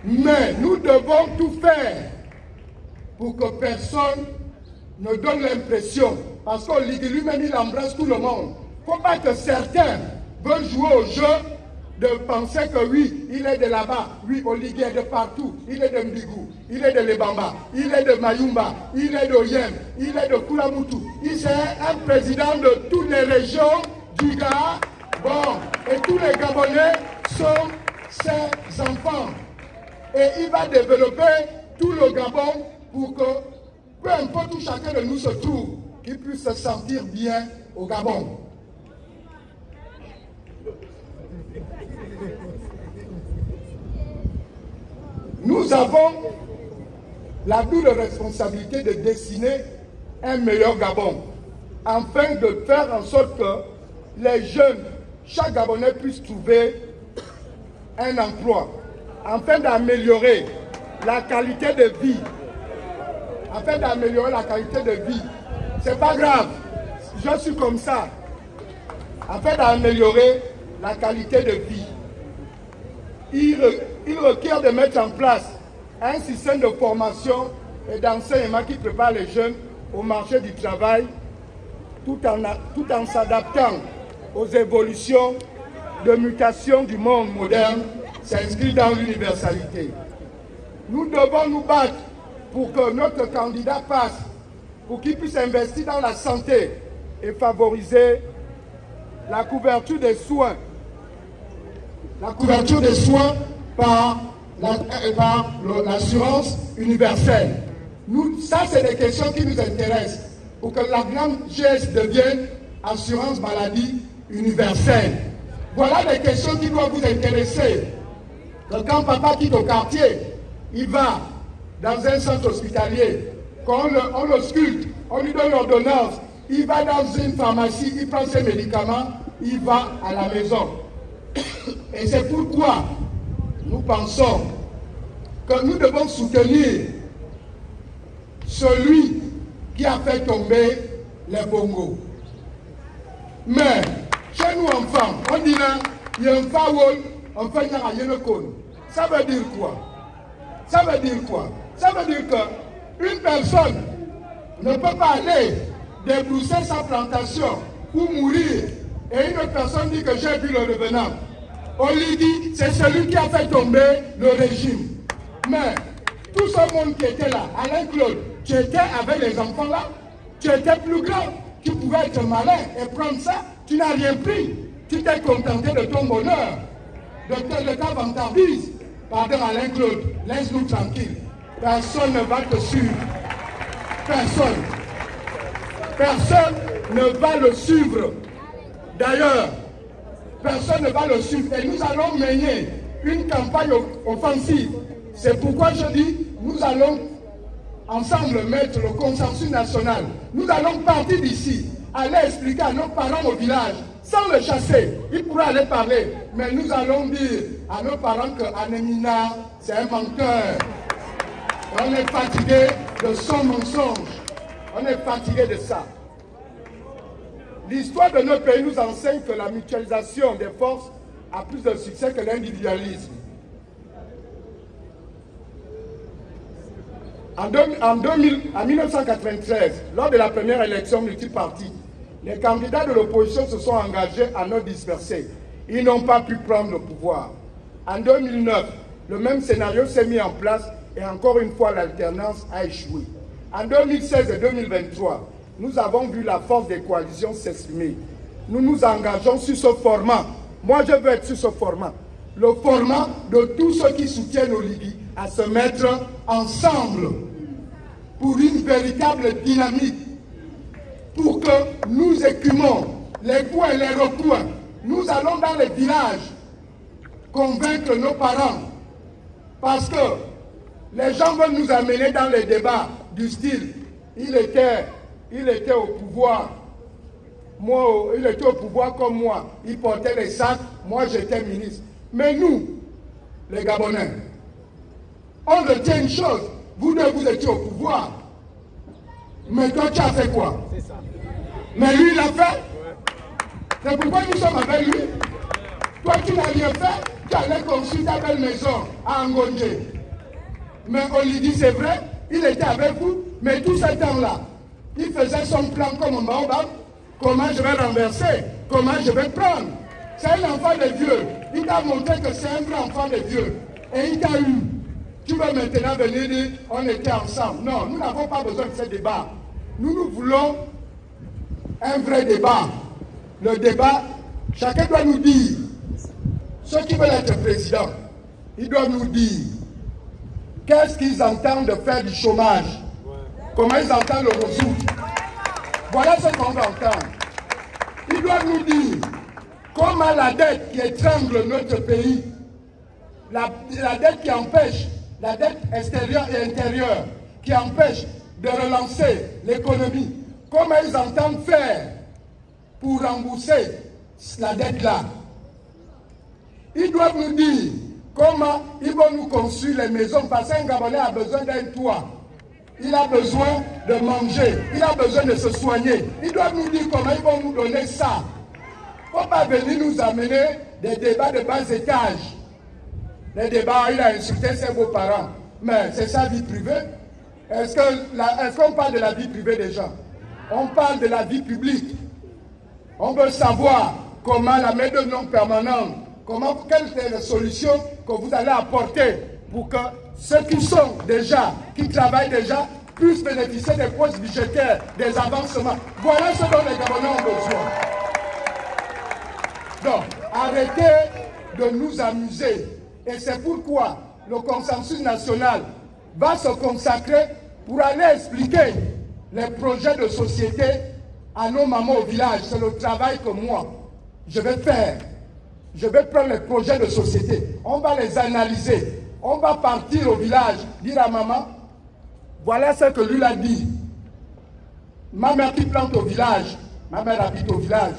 Mais nous devons tout faire pour que personne ne donne l'impression, parce qu'on lui-même il embrasse tout le monde. Il ne faut pas que certains veulent jouer au jeu de penser que oui, il est de là-bas, oui, Oligui est de partout, il est de Mbigou, il est de Lebamba, il est de Mayumba, il est d'Oyem, il est de Kulamutu. Il est un président de toutes les régions du Gabon. Et tous les Gabonais sont ses enfants. Et il va développer tout le Gabon pour que, peu importe où chacun de nous se trouve, qu'il puisse se sentir bien au Gabon. Nous avons la double responsabilité de dessiner un meilleur Gabon, afin de faire en sorte que les jeunes, chaque Gabonais puisse trouver un emploi, afin d'améliorer la qualité de vie. Afin d'améliorer la qualité de vie. C'est pas grave, je suis comme ça. Afin d'améliorer la qualité de vie. Il requiert de mettre en place un système de formation et d'enseignement qui prépare les jeunes au marché du travail tout en s'adaptant aux évolutions de mutation du monde moderne s'inscrit dans l'universalité. Nous devons nous battre pour que notre candidat passe, pour qu'il puisse investir dans la santé et favoriser la couverture des soins. La couverture des soins par l'assurance universelle. Ça, c'est des questions qui nous intéressent. Pour que la grande GS devienne assurance maladie universelle. Voilà des questions qui doivent vous intéresser. Que quand papa quitte au quartier, il va dans un centre hospitalier, quand on le sculpte, on lui donne l'ordonnance, il va dans une pharmacie, il prend ses médicaments, il va à la maison. Et c'est pourquoi nous pensons que nous devons soutenir celui qui a fait tomber les bongos. Mais chez nous enfants, on dit là, il y a un faouol, on fait un yénokon. Ça veut dire quoi? Ça veut dire quoi? Ça veut dire qu'une personne ne peut pas aller débrousser sa plantation ou mourir. Et une autre personne dit que j'ai vu le revenant. On lui dit, c'est celui qui a fait tomber le régime. Mais tout ce monde qui était là, Alain Claude, tu étais avec les enfants là, tu étais plus grand, tu pouvais être malin et prendre ça, tu n'as rien pris. Tu t'es contenté de ton bonheur, de ta vantardise. Pardon Alain Claude, laisse-nous tranquille. Personne ne va te suivre. Personne. Personne ne va le suivre. D'ailleurs, personne ne va le suivre. Et nous allons mener une campagne offensive. C'est pourquoi je dis, nous allons ensemble mettre le consensus national. Nous allons partir d'ici, aller expliquer à nos parents au village, sans le chasser. Ils pourraient aller parler. Mais nous allons dire à nos parents que Anemina, c'est un menteur. On est fatigué de son mensonge. On est fatigué de ça. L'histoire de notre pays nous enseigne que la mutualisation des forces a plus de succès que l'individualisme. En 1993, lors de la première élection multipartie, les candidats de l'opposition se sont engagés à nous disperser. Ils n'ont pas pu prendre le pouvoir. En 2009, le même scénario s'est mis en place et encore une fois l'alternance a échoué. En 2016 et 2023, nous avons vu la force des coalitions s'exprimer. Nous nous engageons sur ce format. Moi, je veux être sur ce format. Le format de tous ceux qui soutiennent Oligui à se mettre ensemble pour une véritable dynamique, pour que nous écumons les coins et les recoins. Nous allons dans les villages convaincre nos parents, parce que les gens veulent nous amener dans les débats du style il était au pouvoir, moi, il était au pouvoir comme moi, il portait les sacs, moi j'étais ministre. Mais nous, les Gabonais, on retient une chose, vous deux vous étiez au pouvoir, mais toi tu as fait quoi? Mais lui il a fait. C'est pourquoi nous sommes avec lui. Toi tu n'as rien fait, tu allais construire ta belle maison à Angondé. Mais on lui dit c'est vrai, il était avec vous, mais tout ce temps-là, il faisait son plan comme un baobab. Comment je vais renverser? Comment je vais prendre? C'est un enfant de Dieu. Il t'a montré que c'est un vrai enfant de Dieu. Et il t'a eu. Tu veux maintenant venir dire, on était ensemble. Non, nous n'avons pas besoin de ce débat. Nous voulons un vrai débat. Le débat, chacun doit nous dire, ceux qui veulent être président, ils doivent nous dire qu'est-ce qu'ils entendent de faire du chômage, comment ils entendent le résoudre. Voilà ce qu'on va entendre. Ils doivent nous dire comment la dette qui étrangle notre pays, la dette qui empêche, la dette extérieure et intérieure, qui empêche de relancer l'économie, comment ils entendent faire pour rembourser la dette là. Ils doivent nous dire comment ils vont nous construire les maisons, parce qu'un Gabonais a besoin d'un toit. Il a besoin de manger, il a besoin de se soigner. Ils doivent nous dire comment ils vont nous donner ça. Il ne faut pas venir nous amener des débats de bas étage. Les débats, il a insulté ses beaux-parents. Mais c'est sa vie privée. Est-ce qu'on parle de la vie privée des gens? On parle de la vie publique. On veut savoir comment la main d'œuvre non permanente, quelles sont les solutions que vous allez apporter pour que ceux qui sont déjà, qui travaillent déjà, puissent bénéficier des postes budgétaires, des avancements. Voilà ce dont les Gabonais ont besoin. Donc, arrêtez de nous amuser. Et c'est pourquoi le consensus national va se consacrer pour aller expliquer les projets de société à nos mamans au village. C'est le travail que moi, je vais faire. Je vais prendre les projets de société. On va les analyser. On va partir au village, dire à maman, voilà ce que lui a dit. Ma mère qui plante au village, ma mère habite au village.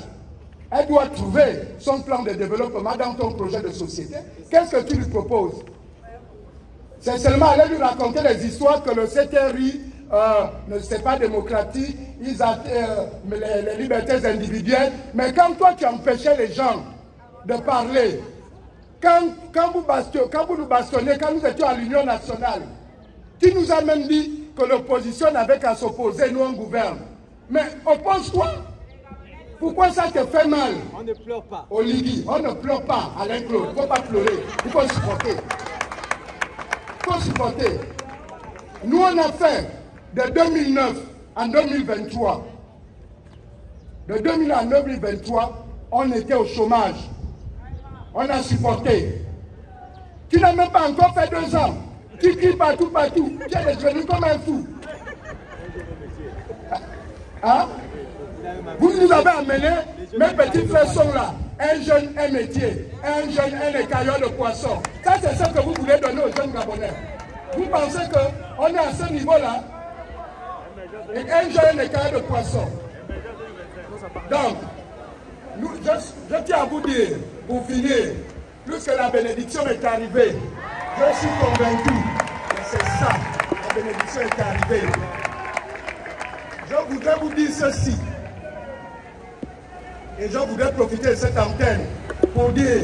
Elle doit trouver son plan de développement dans ton projet de société. Qu'est-ce que tu lui proposes? C'est seulement aller lui raconter les histoires que le CTRI ne c'est pas démocratique, les libertés individuelles. Mais quand toi tu empêchais les gens de parler, quand vous nous bastonnez, quand nous étions à l'Union nationale, tu nous as même dit que l'opposition n'avait qu'à s'opposer, nous on gouverne. Mais oppose-toi. Pourquoi ça te fait mal? On ne pleure pas. Olivier, on ne pleure pas, Alain Claude. Il ne faut pas pleurer. Il faut supporter. Il faut supporter. Nous, on a fait de 2009 à 2023. De 2000 à 2023, on était au chômage. On a supporté. Tu n'as même pas encore fait 2 ans. Tu cries partout. Tu es devenu comme un fou. Hein? Vous nous avez amené, mes petits frères sont là. Un jeune, un métier. Un jeune, un écailleur de poisson. Ça, c'est ce que vous voulez donner aux jeunes Gabonais. Vous pensez qu'on est à ce niveau-là? Et un jeune, un écailleur de poisson. Donc, je tiens à vous dire, pour finir, puisque la bénédiction est arrivée, je suis convaincu que c'est ça, la bénédiction est arrivée. Je voudrais vous dire ceci. Et je voudrais profiter de cette antenne pour dire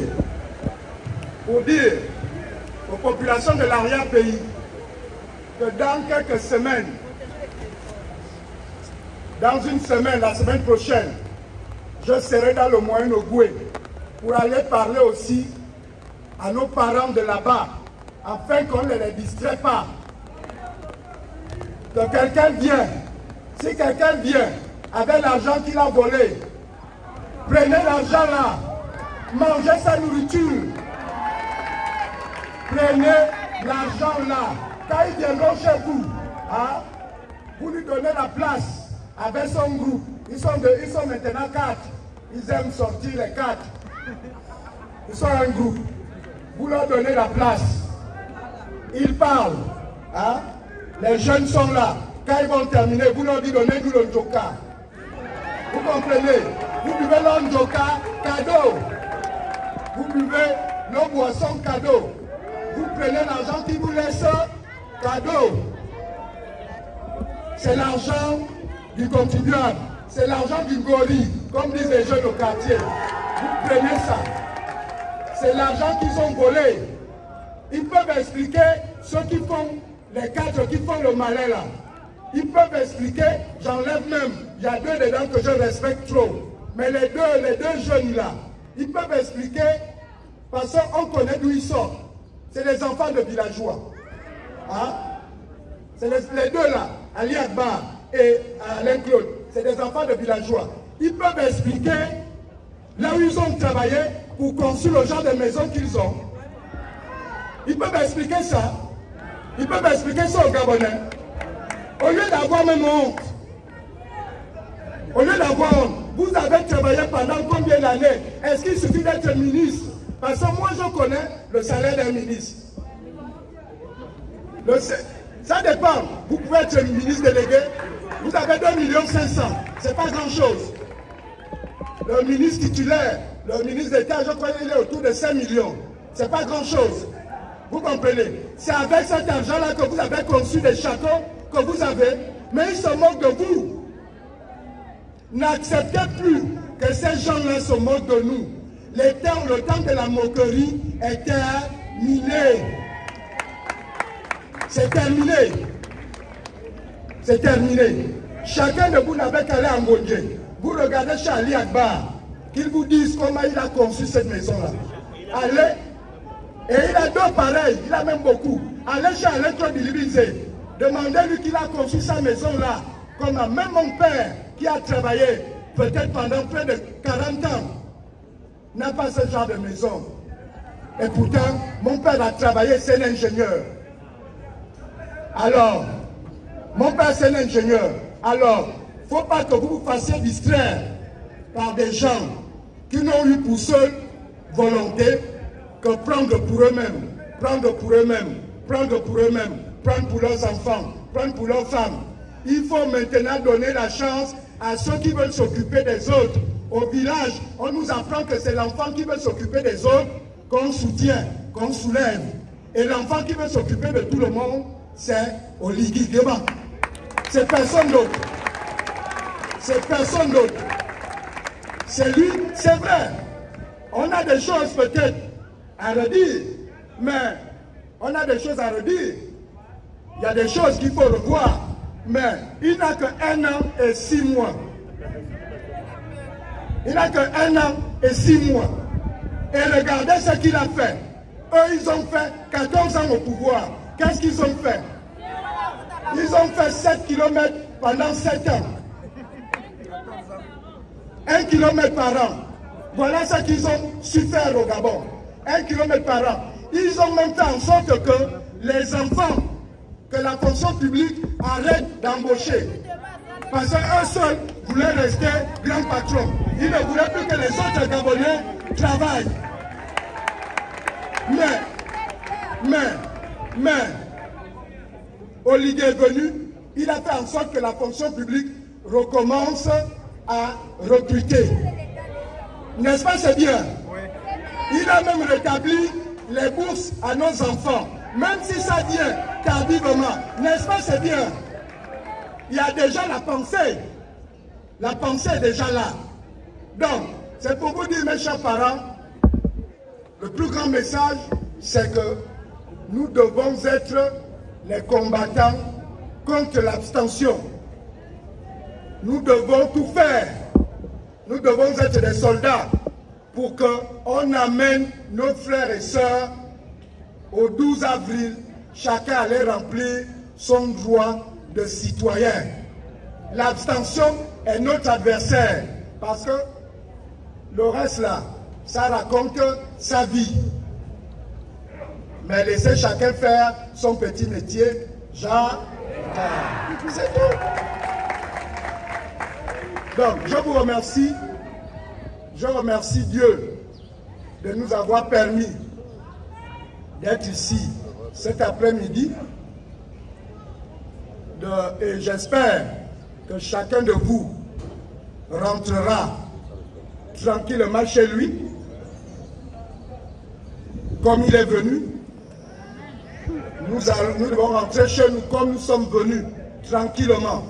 aux populations de l'arrière-pays que dans quelques semaines, dans une semaine, la semaine prochaine, je serai dans le Moyen-Ogooué pour aller parler aussi à nos parents de là-bas, afin qu'on ne les distrait pas. Que quelqu'un vient, si quelqu'un vient avec l'argent qu'il a volé, prenez l'argent là, mangez sa nourriture. Prenez l'argent là. Quand ils viendront chez vous, hein, vous lui donnez la place avec son groupe. Ils sont maintenant 4. Ils aiment sortir les 4. Ils sont un groupe. Vous leur donnez la place. Ils parlent. Hein? Les jeunes sont là. Quand ils vont terminer, vous leur dites donnez-nous le joker. Vous comprenez? Vous buvez l'Anjoka cadeau. Vous buvez nos boissons cadeau. Vous prenez l'argent qui vous laisse cadeau. C'est l'argent du contribuable. C'est l'argent du gorille, comme disent les jeunes au quartier. Vous prenez ça. C'est l'argent qu'ils ont volé. Ils peuvent expliquer ceux qui font les 4 qui font le malin là, ils peuvent expliquer, j'enlève même, il y a 2 dedans que je respecte trop. Mais les deux jeunes là, ils peuvent expliquer parce qu'on connaît d'où ils sortent. C'est les enfants de villageois. Hein? C'est les 2 là, Ali Akbar et Alain Claude, c'est des enfants de villageois. Ils peuvent expliquer là où ils ont travaillé pour construire le genre de maison qu'ils ont. Ils peuvent expliquer ça. Ils peuvent expliquer ça aux Gabonais. Au lieu d'avoir même honte, au lieu d'avoir honte, vous avez travaillé pendant combien d'années? Est-ce qu'il suffit d'être ministre? Parce que moi je connais le salaire d'un ministre. Ça dépend. Vous pouvez être ministre délégué, vous avez 2 500 000. C'est pas grand chose. Le ministre titulaire, le ministre d'État, je crois qu'il est autour de 5 millions. C'est pas grand chose. Vous comprenez? C'est avec cet argent-là que vous avez conçu des châteaux que vous avez, mais ils se moquent de vous. N'acceptez plus que ces gens-là se moquent de nous. Le temps de la moquerie est terminé. C'est terminé. C'est terminé. Chacun de vous n'avait qu'à aller en Gondé. Vous regardez chez Ali Akbar, qu'il vous dise comment il a conçu cette maison-là. Allez, et il a 2 pareils, il a même beaucoup. Allez chez Alain Claude Bilibizé, demandez-lui qu'il a conçu sa maison-là, comme même mon père qui a travaillé peut-être pendant près de 40 ans, n'a pas ce genre de maison. Et pourtant, mon père a travaillé, c'est un ingénieur. Alors, mon père c'est un ingénieur. Alors, il ne faut pas que vous vous fassiez distraire par des gens qui n'ont eu pour seule volonté que prendre pour eux-mêmes, prendre pour eux-mêmes, prendre pour eux-mêmes, prendre pour leurs enfants, prendre pour leurs femmes. Il faut maintenant donner la chance à ceux qui veulent s'occuper des autres. Au village, on nous apprend que c'est l'enfant qui veut s'occuper des autres qu'on soutient, qu'on soulève. Et l'enfant qui veut s'occuper de tout le monde, c'est Oligui Nguema. C'est personne d'autre. C'est personne d'autre. C'est lui, c'est vrai. On a des choses peut-être à redire, mais on a des choses à redire. Il y a des choses qu'il faut revoir, mais il n'a que 1 an et 6 mois. Il n'a que 1 an et 6 mois. Et regardez ce qu'il a fait. Eux, ils ont fait 14 ans au pouvoir. Qu'est-ce qu'ils ont fait? Ils ont fait 7 km pendant 7 ans. 1 km par an. Voilà ce qu'ils ont su faire au Gabon. 1 km par an. Ils ont même fait en sorte que les enfants, que la fonction publique arrête d'embaucher. Parce qu'eux seuls voulaient rester grands patrons. Ils ne voulaient plus que les autres Gabonais travaillent. Mais, Oligui est venu, il a fait en sorte que la fonction publique recommence à recruter. N'est-ce pas, c'est bien? Il a même rétabli les bourses à nos enfants, même si ça vient tardivement. N'est-ce pas, c'est bien? Il y a déjà la pensée. La pensée est déjà là. Donc, c'est pour vous dire, mes chers parents, le plus grand message, c'est que nous devons être les combattants contre l'abstention. Nous devons tout faire. Nous devons être des soldats pour qu'on amène nos frères et sœurs au 12 avril, chacun allait remplir son droit de citoyen. L'abstention est notre adversaire parce que le reste là, ça raconte sa vie. Mais laissez chacun faire son petit métier, genre, c'est tout. Donc, je vous remercie. Je remercie Dieu de nous avoir permis d'être ici cet après-midi. Et j'espère que chacun de vous rentrera tranquillement chez lui, comme il est venu. Nous devons rentrer chez nous comme nous sommes venus, tranquillement,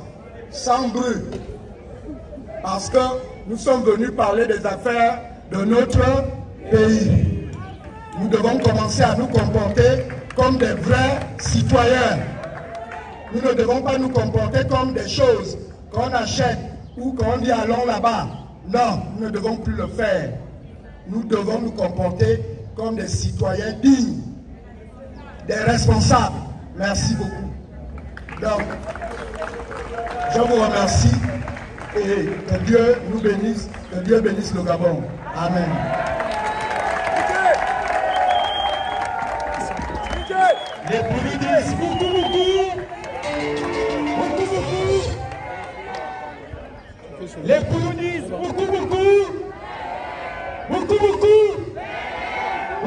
sans bruit. Parce que nous sommes venus parler des affaires de notre pays. Nous devons commencer à nous comporter comme des vrais citoyens. Nous ne devons pas nous comporter comme des choses qu'on achète ou qu'on dit allons là-bas. Non, nous ne devons plus le faire. Nous devons nous comporter comme des citoyens dignes, des responsables. Merci beaucoup. Donc, je vous remercie et que Dieu nous bénisse, que Dieu bénisse le Gabon. Amen. Les Pouloudis, beaucoup, beaucoup. Beaucoup, beaucoup. Les Pouloudis, beaucoup, beaucoup. Beaucoup, beaucoup.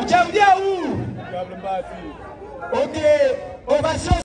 Ujamdia où? Ok, ovation.